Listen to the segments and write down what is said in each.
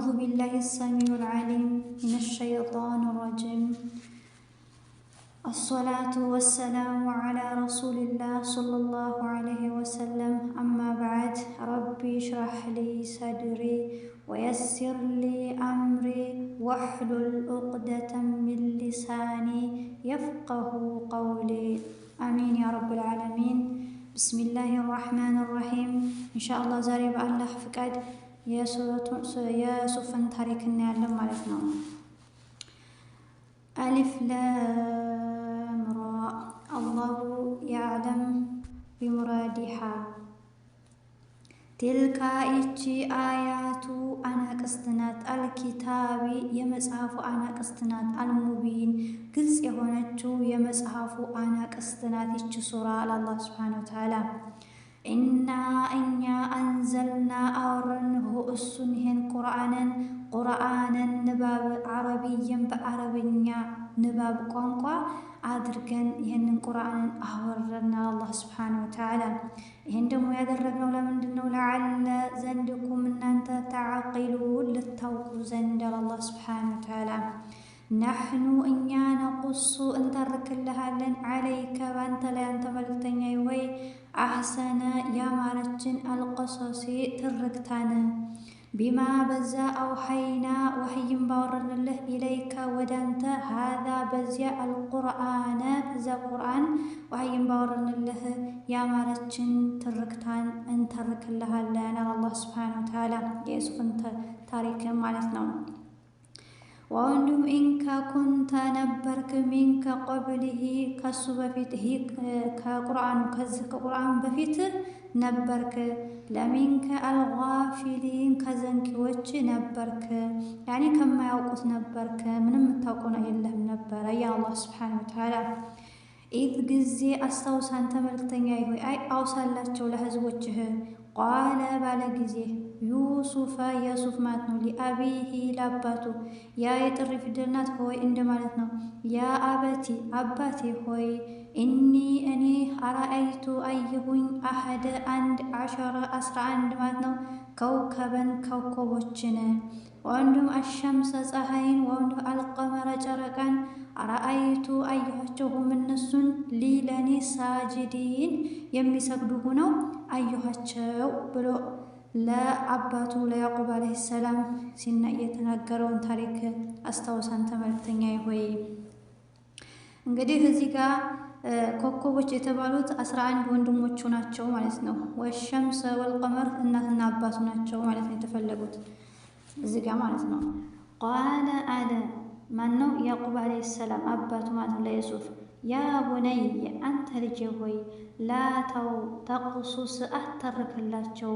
أعوذ بالله السميع العليم من الشيطان الرجيم. الصلاة والسلام على رسول الله صلى الله عليه وسلم. أما بعد، ربي اشرح لي صدري ويسر لي أمري واحلل عقدة من لساني يفقه قولي. آمين يا رب العالمين. بسم الله الرحمن الرحيم. إن شاء الله زاري بالله فقد የሱፍን ታሪክ እናያለን ማለት ነው። አሊፍ ላም ራ አላሁ ያዕለም ቢሙራዲሃ ቲልካ ይቺ አያቱ አናቅስት ናት። አልኪታቢ የመጽሐፉ አናቅስት ናት። አልሙቢን ግልጽ የሆነችው የመጽሐፉ አናቅስት ናት። ይቺ ሱራ አላህ ሱብሓነሁ ወተዓላ ኢና እኛ አንዘልና አወረንሁ እሱን ይሄን ቁርአንን ንባብ ዓረቢይን በአረብኛ ንባብ ቋንቋ አድርገን ይሄንን ቁርአንን አወረድና አላህ ሱብሓነሁ ወተዓላ። ይሄን ደግሞ ያደረግነው ለምንድን ነው? ለዓለ ዘንድኩም እናንተ ተዓቂሉን ልታውቁ ዘንድ አላህ ሱብሓነሁ ወተዓላ። ናሕኑ እኛ ነቁሱ እንተርክልሃለን ዓለይከ ባንተ ላይ አንተ መልክተኛ ወይ አሕሰነ ያማረችን አልቀሶሲ ትርክታን ቢማ በዛ አውሐይና ወሕይም ባወረድንልህ ኢለይከ ወዳንተ ሃዛ በዚያ አልቁርአነ በዛ ቁርአን ወሕይም ባወረድንልህ ያማረችን ትርክታን እንተርክልሃለን አላህ ሱብሓነሁ ወተዓላ። የሱፍን ታሪክ ማለት ነው። ወንዱም ኢንከ ኩንተ ነበርክ ሚንከ ቀብሊሂ ከሱ በፊት ከቁርአኑ ከዚህ ከቁርአኑ በፊት ነበርክ። ለሚንከ አልጋፊሊን ከዘንኪዎች ነበርክ። ያኔ ከማያውቁት ነበርክ። ምንም የምታውቀው የለህም ነበረ ያ አላህ ሱብሓነሁ ወተዓላ። ኢዝ ጊዜ አስታውስ አንተ መልክተኛ ሆይ አይ አውሳላቸው ለህዝቦችህ ቃለ ባለ ጊዜ ዩሱፈ የሱፍ ማለት ነው። ሊአቢሂ ለአባቱ ያ የጥሪ ፊደል ናት ሆይ እንደማለት ነው። ያ አበቲ አባቴ ሆይ እኒ እኔ አራአይቱ አየሁኝ አሐደ 11 ማለት ነው። ከውከበን ከውከቦችን ወንዱም አሸምሰ ፀሐይን ወንዱ አልቀመረ ጨረቃን አራአይቱ አየኋቸውም እነሱን ሊለኔ ሳጅዲን የሚሰግዱ ሆነው አየኋቸው ብሎ ለአባቱ ለያዕቁብ ዓለይሂ ሰላም የተናገረውን ታሪክ አስታውሳን ተመልክተኛ ሆይ። እንግዲህ እዚህ ጋር ኮከቦች የተባሉት 11 ወንድሞቹ ናቸው ማለት ነው። ወሸምሰ ወልቀመር እናትና አባቱ ናቸው ማለት ነው የተፈለጉት እዚህ ጋር ማለት ነው። ቃለ አለ ማን ነው? ያዕቁብ ዓለይሂ ሰላም አባቱ ማለት ነው ለዩሱፍ። ያ ቡነይ አንተ ልጄ ሆይ ላተው ተቁሱስ አተርክላቸው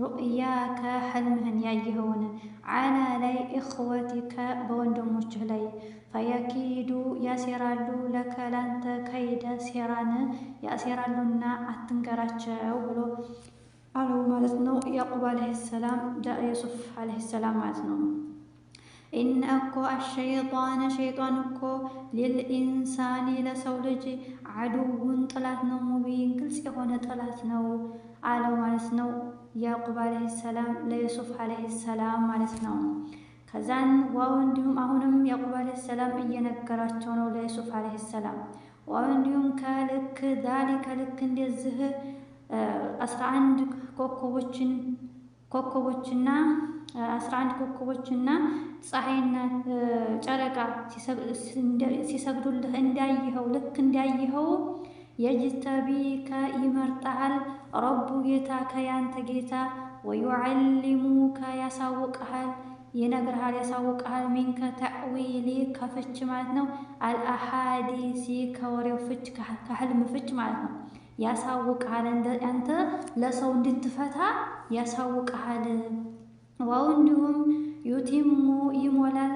ሩእያከ ሕልምህን ያየኸውን ዓላ ላይ እኽወቲከ በወንድሞችህ ላይ ፈየኪዱ ያሴራሉ ለከ ላንተ ከይደ ሴራን ያሴራሉና አትንገራቸው ብሎ አለው ማለት ነው። ያዕቁብ ዓለይሂ ሰላም ዩሱፍ ዓለይሂ ሰላም ማለት ነው። ኢነ እኮ አሸይጣን ሸይጣን እኮ ሊልኢንሳኒ ለሰው ልጅ አዱውን ጥላት ነው። ሙቢን ግልጽ የሆነ ጥላት ነው አለው ማለት ነው። ያዕቁብ ዓለይሂ ሰላም ለዩሱፍ ዓለይሂ ሰላም ማለት ነው። ከዛን ዋው እንዲሁም አሁንም ያዕቁብ ዓለይሂ ሰላም እየነገራቸው ነው ለዩሱፍ ዓለይሂ ሰላም። ዋው እንዲሁም ከልክ ዛሊከ ልክ እንደዚህ 11 ኮከቦችና 11 ኮከቦችና ፀሐይና ጨረቃ ሲሰግዱልህ እንዳየኸው ልክ እንዳየኸው የጅተቢከ ይመርጣል ረቡ ጌታ ከያንተ ጌታ ወዩዓሊሙከ ያሳውቅሃል ይነግርሃል ያሳውቅሃል ሚንከ ተዕዊሊ ከፍች ማለት ነው። አልአሓዲሲ ከወሬው ፍች ከሕልም ፍች ማለት ነው። ያሳውቅሃል አንተ ለሰው እንድትፈታ ያሳውቅሃል። ዋው እንዲሁም ዩቲሙ ይሞላል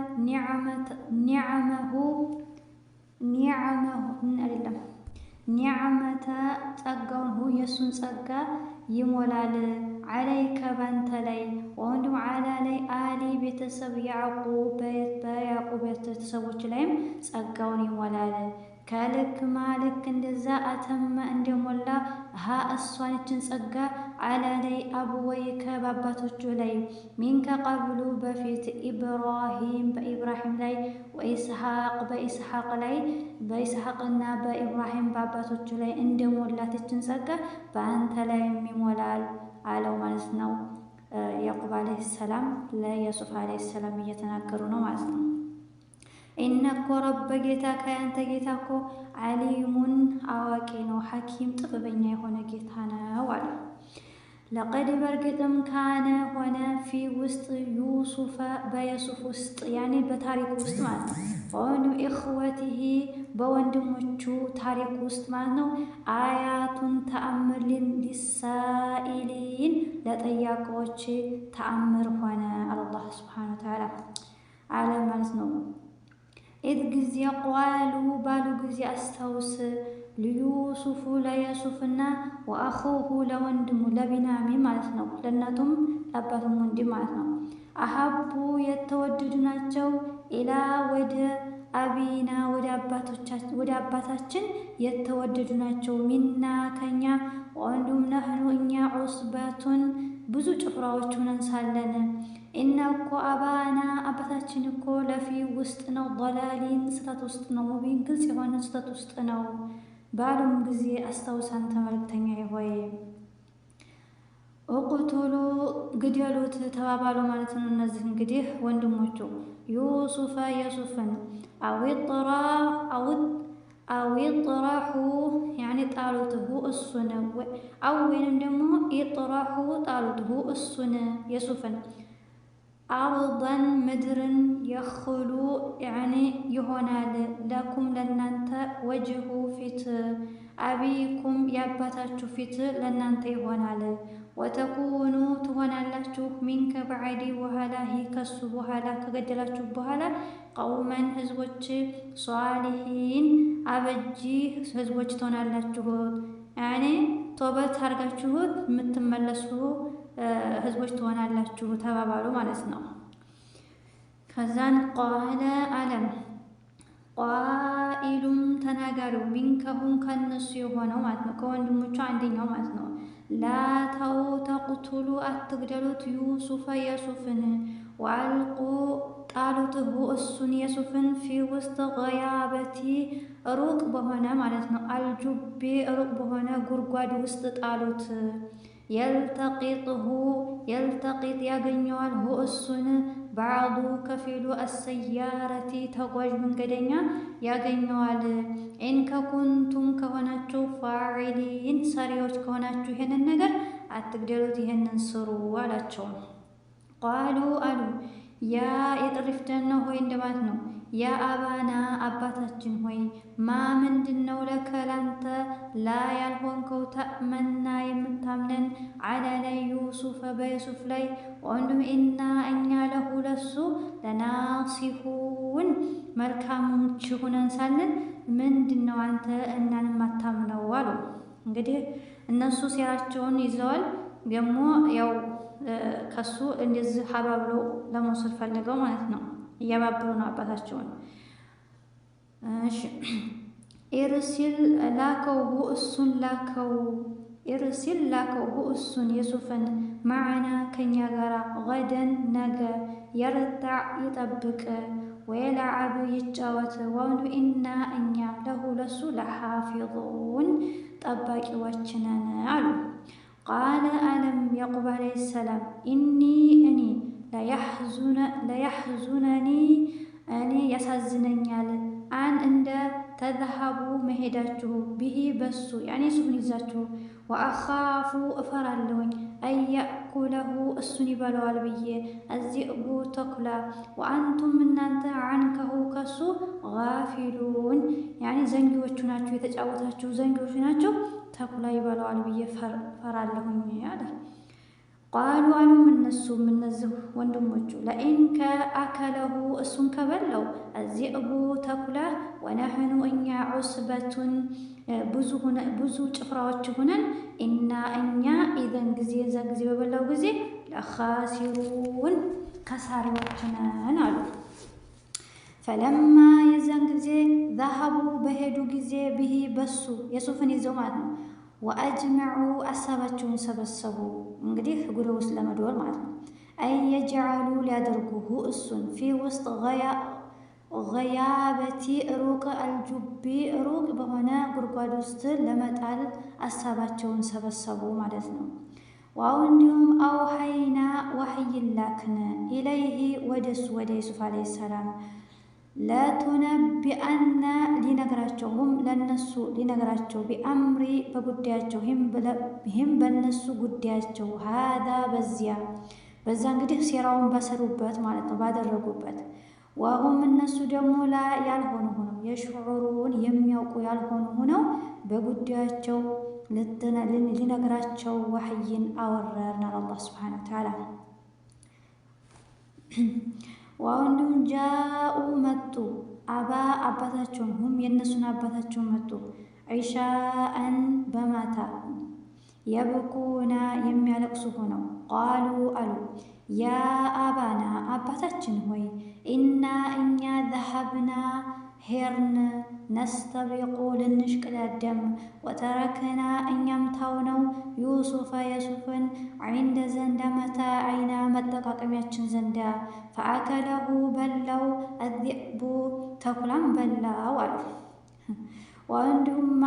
ኒዕመተ ጸጋውን የሱን ጸጋ ይሞላል ዓለይከ ባንተ ላይ ወንድም ዓላ ላይ አሊ ቤተሰብ ያዕቁብ በያዕቁብ ቤተሰቦች ላይም ጸጋውን ይሞላል። ከልክ ማልክ እንደዛ አተመ እንደሞላ ሀ እሷንችን ጸጋ على لي أبويك باباتوቹ ላይ ሚንከ ቀብሉ በፊት ኢብራሂም በኢብራሂም ላይ ወኢስሐቅ በኢስሐቅ ላይ በኢስሐቅና በኢብራሂም በአባቶቹ ላይ እንደሞላት እችን ጸጋ በአንተ ላይ ይሞላል አለው ማለት ነው። ያዕቁብ አለይሂ ሰላም ለዩሱፍ አለይሂ ሰላም እየተናገሩ ነው ማለት ነው። ኢነኮ ረበ ጌታከ ያንተ ጌታ እኮ ዓሊሙን አዋቂ ነው፣ ሐኪም ጥበበኛ የሆነ ጌታ ነው አለ። ለቀድ በርግጥም ካነ ሆነ ፊ ውስጥ ዩሱፈ በዩሱፍ ውስጥ ያኔ በታሪክ ውስጥ ማለት ነው። ሆኑ ኢኽወቲሂ በወንድሞቹ ታሪክ ውስጥ ማለት ነው። አያቱን ተአምር ሊሳኢሊን ለጠያቂዎች ተአምር ሆነ አላህ ሱብሓነሁ ወተዓላ አለ ማለት ነው። ኢዝ ጊዜ ቋሉ ባሉ ጊዜ አስታውስ ለዩሱፍ ለዩሱፍና ወአኹሁ ለወንድሙ ለቢንያሚን ማለት ነው። ለእናቱም ለአባቱም ወንድም ማለት ነው። አሐቡ የተወደዱ ናቸው ኢላ ወደ አቢና ወደ አባታችን የተወደዱ ናቸው። ሚና ከኛ ወንዱም ነህኑ እኛ ዑስበቱን ብዙ ጭፍራዎች ሆነን ሳለን እና እኮ አባና አባታችን እኮ ለፊ ውስጥ ነው ضላሊን ስህተት ውስጥ ነው ሙቢን ግልጽ የሆነ ስህተት ውስጥ ነው ባሉም ጊዜ አስታውሳን ተመልክተኛ ሆይ ወቁቱሉ ግደሉት ተባባሉ ማለት ነው። እነዚህ እንግዲህ ወንድሞቹ ዩሱፍ ዩሱፍን አዊጥራሁ ያኔ ጣሉትሁ እሱን ወይንም ደግሞ ይጥራሁ ጣሉትሁ እሱን ዩሱፍን አርضን ምድርን የኽሉ ያኔ ይሆናል ለኩም ለናንተ ወጅሁ ፊት አቢኩም ያባታችሁ ፊት ለናንተ ይሆናል። ወተኩኑ ትሆናላችሁ ሚንከ በዓዲ በኋላ ከሱ በኋላ ከገደላችሁ በኋላ ቀውመን ህዝቦች ሷሊሒን አበጂ ህዝቦች ትሆናላችሁ። ያኔ ቶበት አድርጋችሁት የምትመለሱ ህዝቦች ትሆናላችሁ ተባባሉ ማለት ነው። ከዛን ቃለ አለም ቃኢሉም ተናጋሪው ሚንከሁም ከነሱ የሆነው ማለት ነው ከወንድሞቹ አንደኛው ማለት ነው። ላተው ተቁቱሉ አትግደሉት ዩሱፈ ዩሱፍን ወአልቁ ጣሉትሁ እሱን ዩሱፍን ፊ ውስጥ ገያበቲ ሩቅ በሆነ ማለት ነው አልጁቤ ሩቅ በሆነ ጉድጓድ ውስጥ ጣሉት። የልተቂጥ ያገኘዋል እሱን ባዕዱ ከፊሉ አሰያረቲ ተጓዥ መንገደኛ ያገኘዋል። ኢንከኩንቱም ከሆናችሁ ፋዒሊን ሰሪዎች ከሆናችሁ ይሄንን ነገር አትግደሉት ይሄንን ስሩ አላቸው። ቃሉ አሉ ያ የጥሪ ፊደል ነው ሆይ እንደማለት ነው። ያ አባና አባታችን ሆይ ማ ምንድነው ለከ ላንተ ላ ያልሆንከው ተእመና የምታምነን አላ ላይ ዩሱፍ በዩሱፍ ላይ ወንዱም ኢና እኛ ለሁ ለሱ ለናሲሁን መልካሞች ሆነን ሳለን ምንድነው አንተ እናን ማታምነው አሉ። እንግዲህ እነሱ ሴራቸውን ይዘዋል ደግሞ ያው ከሱ እንደዚህ ሀባብሎ ለመውሰድ ፈልገው ማለት ነው። እያባበሉ ነው አባታቸውን። እሺ ኢርሲል ላከው እሱን ላከው ኢርሲል ላከው እሱን ዩሱፍን ማዕና ከኛ ጋራ ገደን ነገ የርታዕ ይጠብቅ ወየልዓብ ይጫወት ወንዱ ኢና እኛ ለሁ ለሱ ለሓፊዙን ጠባቂዎች ነን አሉ። ቃለ አለም ያዕቁብ ዓለይሂ ሰላም ኢኒ እኔ ለያሕዙነኒ እኔ ያሳዝነኛል አን እንደ ተዝሀቡ መሄዳችሁ ብሂ በሱ ያኔ ሱብን ይዛችሁ ወአኻፉ እፈራለሁኝ አያእኩለሁ እሱን ይበለዋል ብዬ አዚእቡ ተኩላ ወአንቱም እናንተ አንከሁ ከሱ ጋፊሉን ያኔ ዘንጊዎቹ ናችሁ የተጫወታችሁ ዘንጊዎቹ ናቸው ተኩላ ይበለዋል ብዬ ፈራለሁኝ አለ። ቃሉ አሉም እነሱም እነዚህ ወንድሞቹ ለኢን ከአከለሁ እሱን ከበላው አዚእቡ ተኩላ ወነሕኑ እኛ ዑስበቱን ብዙ ጭፍራዎች ሆነን ኢና እኛ ኢዘን ጊዜ እዛ ጊዜ በበላው ጊዜ ለኻሲሩን ከሳሪዎች ነን አሉ። ፈለማ የዛን ጊዜ ዘሀቡ በሄዱ ጊዜ ብሂ በሱ ዩሱፍን ይዘው ማለት ነው ወአጅመዑ አሳባቸውን ሰበሰቡ። እንግዲህ ጉድ ውስጥ ለመዶር ማለት ነው። አይ የጀዐሉ ሊያደርጉሁ እሱን ፊ ውስጥ ገያበቲ ሩቅ አልጁቢ ሩቅ በሆነ ጉድጓድ ውስጥ ለመጣል አሳባቸውን ሰበሰቡ ማለት ነው። ዋው እንዲሁም አውሀይና ወህይን ላክን ኢለይሂ ወደሱ ወደ ዩሱፍ ዓለይሂ ሰላም ለቱነቢአነ ሊነግራቸውም ለነሱ ሊነግራቸው ቢአምሪ በጉዳያቸው ይህም በነሱ ጉዳያቸው ሀዛ በዛ እንግዲህ ሴራውን በሰሩበት ማለት ነው ባደረጉበት ወሁም እነሱ ደግሞ ላ ያልሆኑ ሆነው የሽዑሩን የሚያውቁ ያልሆኑ ሆነው በጉዳያቸው ሊነግራቸው ወህይን አወረድን አላህ ሱብሓነሁ ወተዓላ። ወንዱም ጃኡ መጡ አባታቸውን ሁም የእነሱን አባታቸውን መጡ ዒሻአን በማታ የብኩና የሚያለቅሱ ሆነው ቃሉ አሉ ያ አባና አባታችን ሆይ ኢና እኛ ዘሀብና ሄርን ነስተቢቁ ልንሽቅዳደም ወተረክና እኛም ታውነው ዩሱፈ የሱፍን ዒንደ ዘንዳ መታዒና መጠቃቀሚያችን ዘንዳ ፈአከለሁ በላው አዚእቡ ተኩላም በላው አሉ። ወንድማ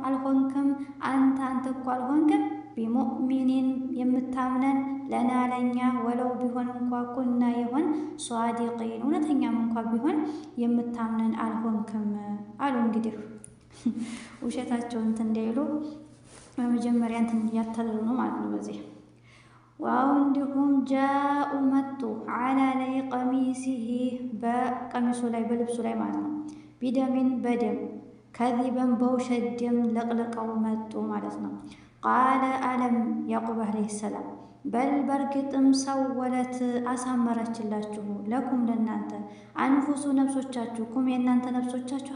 አልሆንክም አንተ እኮ አልሆንክም ቢሙእሚኒን የምታምነን ለና ለኛ ወለው ቢሆን እንኳ ኩና የሆን ሷዲቂን እውነተኛም እንኳ ቢሆን የምታምነን አልሆንክም አሉ። እንግዲህ ውሸታቸውን እንትን እንዳይሉ በመጀመሪያ እንትን እያታለሉ ነው ማለት ነው በዚህ ዋው እንዲሁም ጃኡ መጡ አላ ላይ ቀሚሲሂ በቀሚሱ ላይ በልብሱ ላይ ማለት ነው ቢደሚን በደም ከዚበን በውሸት ደም ለቅልቀው መጡ ማለት ነው። ቃለ አለም ያዕቁብ ዓለይሂ ሰላም በል በርግጥም ሰወለት አሳመረችላችሁ ለኩም ለእናንተ አንፉሱ ነፍሶቻችሁ ኩም የእናንተ ነፍሶቻችሁ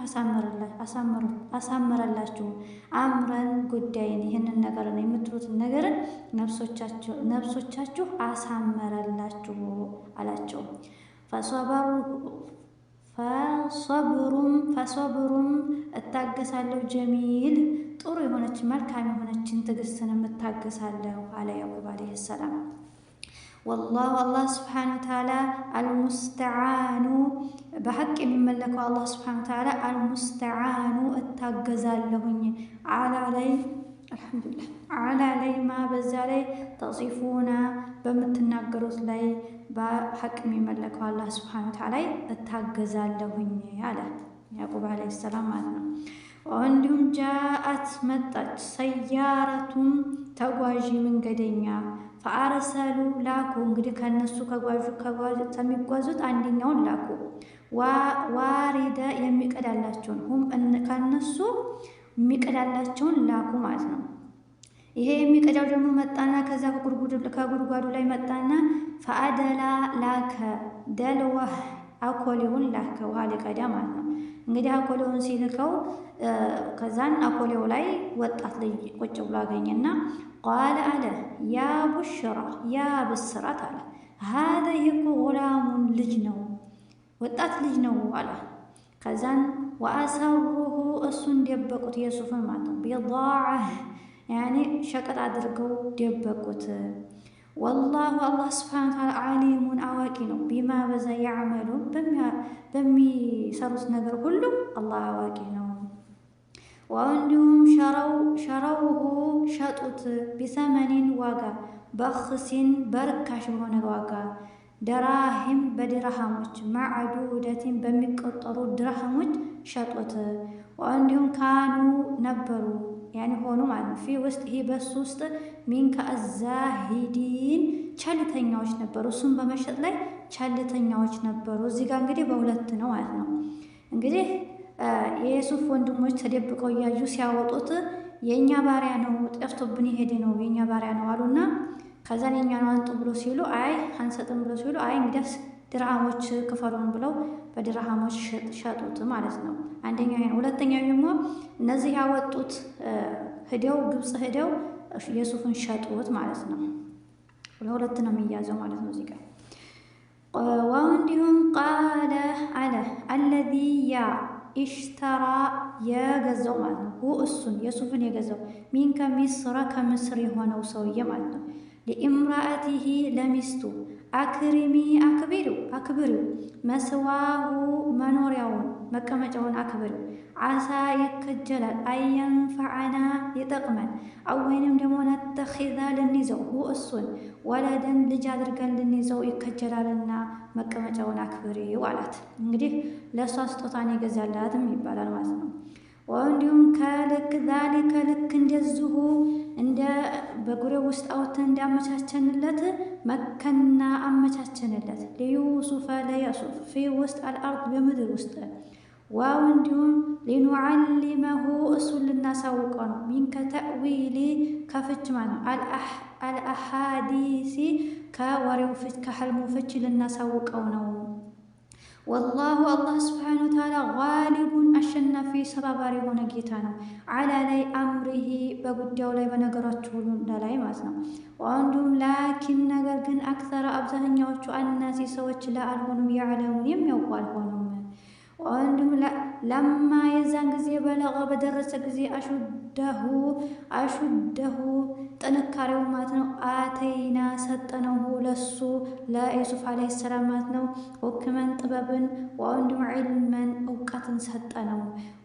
አሳመረላችሁ አምረን ጉዳይን ይህንን ነገርን የምትሉትን ነገርን ነፍሶቻችሁ አሳመረላችሁ አላቸው። ፈሶብሩም እታገሳለሁ ጀሚል ጥሩ የሆነች መልካም የሆነችን ትዕግስትን እታገሳለሁ አለ ያዕቁብ ዓለይሂ ሰላም። ወላሁ አላህ ሱብሓነሁ ወተዓላ አልሙስተዓኑ በሐቅ የሚመለከው አላህ ሱብሓነሁ ወተዓላ አልሙስተዓኑ እታገዛለሁኝ አላ ላይ አልሐምዱሊላህ አላ ላይ ማ በዛ ላይ ተሲፉና በምትናገሩት ላይ በሐቅ የሚመለከው አላህ ሱብሓነሁ ወተዓላ እታገዛለሁኝ አለ ያዕቁብ ዓለይሂ ሰላም ማለት ነው። እንዲሁም ጃአት መጣች ሰያረቱም ተጓዥ መንገደኛ ፈአርሰሉ ላኩ እንግዲህ ከነሱ ከሚጓዙት አንደኛውን ላኩ ዋሪደ የሚቀዳላቸውን ሁም ከነሱ የሚቀዳላቸውን ላኩ ማለት ነው። ይሄ የሚቀዳው ደግሞ መጣና ከዛ ከጉድጓዱ ላይ መጣና ፈአደላ ላከ ደልወህ አኮሌውን ላከ ውሃ ሊቀዳ ማለት ነው። እንግዲህ አኮሌውን ሲልከው ከዛን አኮሌው ላይ ወጣት ልጅ ቁጭ ብሎ አገኘና ቃለ አለ ያ ቡሽራ ያ ብስራት አለ ሀደ ይኮ ጉላሙን ልጅ ነው ወጣት ልጅ ነው አለ። ከዛን ወአሰሩሁ እሱን ደበቁት የሱፍን ማለት ነው ቢዳዐህ ያኔ ሸቀጥ አድርገው ደበቁት። ወላሁ አላህ ሱብሓነሁ ወተዓላ ዓሊሙን አዋቂ ነው ቢማ በዛ ያዕመሉ በሚሰሩት ነገር ሁሉ አላህ አዋቂ ነው። ወእንዲሁም ሸረውሁ ሸጡት ቢሰመኒን ዋጋ በኽሲን በርካሽ በሆነ ዋጋ ደራሂም በድርሃሞች ማዕዱደቲን በሚቆጠሩ ድርሃሞች ሸጡት። ወእንዲሁም ካኑ ነበሩ ያኔ ሆኑ ማለት ፊ ውስጥ ይሄ በሱ ውስጥ ሚንከ አዛሂዲን ቸልተኛዎች ነበሩ። እሱም በመሸጥ ላይ ቸልተኛዎች ነበሩ። እዚህ ጋር እንግዲህ በሁለት ነው ማለት ነው። እንግዲህ የዩሱፍ ወንድሞች ተደብቀው እያዩ ሲያወጡት የእኛ ባሪያ ነው ጠፍቶብን የሄደ ነው የእኛ ባሪያ ነው አሉና ከዛን የእኛ ነው አንጡ ብሎ ሲሉ አይ አንሰጥም ብሎ ሲሉ አይ እንግዲያስ ድርሃሞች ክፈሉን ብለው በድርሃሞች ሸጡት ማለት ነው። አንደኛው ይሄን፣ ሁለተኛው ደግሞ እነዚህ ያወጡት ሄደው ግብጽ ሄደው ዩሱፍን ሸጡት ማለት ነው። ለሁለት ነው የሚያዘው ማለት ነው እዚህ ጋር። ወእንዲሁም ቃለ አለ አለዚ ያ ኢሽተራ የገዛው ማለት ነው። ሁ እሱን የሱፍን የገዛው ሚን ከሚስረ ከምስር የሆነው ሰውዬ ማለት ነው። ሊኢምራአቲሂ ለሚስቱ አክሪሚ አክብሪው መስዋሁ መኖሪያውን መቀመጫውን አክብሪው። ዓሳ ይከጀላል አየንፈዓና ይጠቅመን አወይንም ደግሞ ነተኺዛ ልንይዘው ሁ እሱን ወለደን ልጅ አድርገን ልንይዘው ይከጀላልና መቀመጫውን አክብሪው አላት። እንግዲህ ለእሷ ስጦታን የገዛላትም ይባላል ማለት ነው። ወንዲሁም ከልክ ዛሊከ ልክ እንደዚሁ እንደ በጉሬው ውስጥ አውጥተን እንዳመቻቸንለት መከና አመቻቸንለት ለዩሱፈ ለያሱፍ ፊ ውስጥ አልአርድ በምድር ውስጥ ዋው እንዲሁም ሊኑዓሊመሁ እሱን ልናሳውቀው ነው። ሚን ከተእዊሊ ከፍች ማለት ነው። አልአሓዲሲ ከወሬው ፍች ከሕልሙ ፍች ልናሳውቀው ነው። ወላሁ አላህ ስብሓነ ወተዓላ ጋሊቡን አሸናፊ ሰባባሪ የሆነ ጌታ ነው። ዓላ ላይ አምሪሂ በጉዳዩ ላይ በነገሮች ሁሉ ላይ ማለት ነው። ወንዱም ላኪን ነገር ግን አክተረ አብዛኛዎቹ አናሲ ሰዎች ለአልሆኑም ያዕለሙን የሚያውቁ አልሆኑም። ወንዱም ለማ የዛን ጊዜ በለቀ በደረሰ ጊዜ አሹደሁ ጥንካሬው ማለት ነው። አተይና ሰጠነው ለሱ ለዩሱፍ ዓለይሂ ሰላም ማለት ነው። ሁክመን ጥበብን ወንዱም ዒልመን እውቀትን ሰጠነው።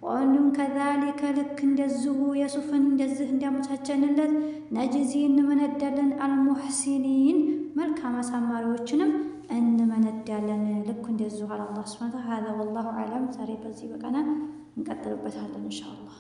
ወንዱም ከዛሊከ ልክ እንደዚሁ የሱፍን እንደዚህ እንዳመቻቸንለት ነጅዚ እንመነዳለን አልሙሕሲኒን መልካም አሳማሪዎችንም እንመነዳለን። ልክ እንደዚሁ አለ አላህ ሱብሓነሁ ወተዓላ። ሀዛ ወላሁ አዕለም። ዛሬ በዚህ በቀና እንቀጥልበታለን ኢንሻአላህ።